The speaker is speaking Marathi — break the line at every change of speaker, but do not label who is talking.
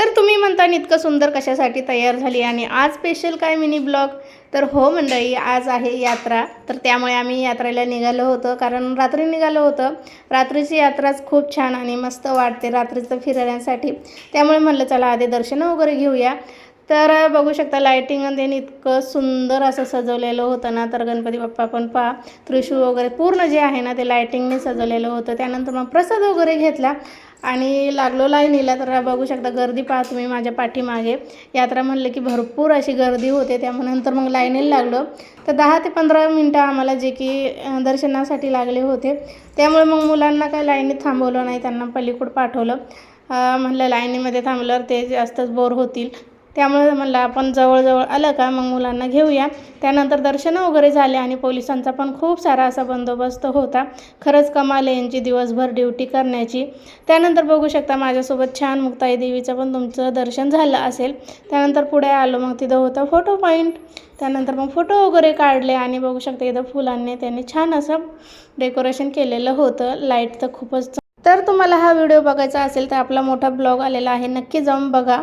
तर तुम्ही म्हणता इतकं सुंदर कशासाठी तयार झाली आणि आज स्पेशल काय मिनी ब्लॉग. तर हो मंडळी, आज आहे यात्रा. तर त्यामुळे आम्ही यात्रेला निघालो होतो, कारण रात्री निघालो होतं. रात्रीची यात्राच खूप छान आणि मस्त वाटते रात्रीचं फिरण्यासाठी. त्यामुळे म्हटलं चला आधी दर्शन वगैरे घेऊया. तर बघू शकता लायटिंग आणि त्यांनी इतकं सुंदर असं सजवलेलं होतं ना. तर गणपती बाप्पा पण पहा, त्रिशूळ वगैरे पूर्ण जे आहे ना ते लायटिंगने सजवलेलं होतं. त्यानंतर मग प्रसाद वगैरे घेतला आणि लागलो लाईनीला. तर बघू शकता गर्दी पहा तुम्ही माझ्या पाठीमागे. यात्रा म्हणलं की भरपूर अशी गर्दी होते, त्यामुळे नंतर मग लाईनीला लागलो. तर 10 ते 15 मिनटं आम्हाला जे की दर्शनासाठी लागले होते. त्यामुळे मग मुलांना काही लाईनीत थांबवलं नाही, त्यांना पलीकडं पाठवलं. म्हणलं लाईनीमध्ये थांबल्यावर ते जास्तच बोर होतील, त्यामुळे म्हणलं आपण जवळजवळ आलं का मग मुलांना घेऊया. त्यानंतर दर्शनं वगैरे झाले आणि पोलिसांचा पण खूप सारा असा बंदोबस्त होता. खरंच कमाल आहे यांची दिवसभर ड्युटी करण्याची. त्यानंतर बघू शकता माझ्यासोबत छान मुक्ताई देवीचं पण तुमचं दर्शन झालं असेल. त्यानंतर पुढे आलो, मग तिथं होतं फोटो पॉईंट. त्यानंतर मग फोटो वगैरे काढले आणि बघू शकता इथं फुलांनी त्यांनी छान असं डेकोरेशन केलेलं होतं. लाईट तर खूपच. तर तुम्हाला हा व्हिडिओ बघायचा असेल तर आपला मोठा ब्लॉग आलेला आहे, नक्की जाऊन बघा.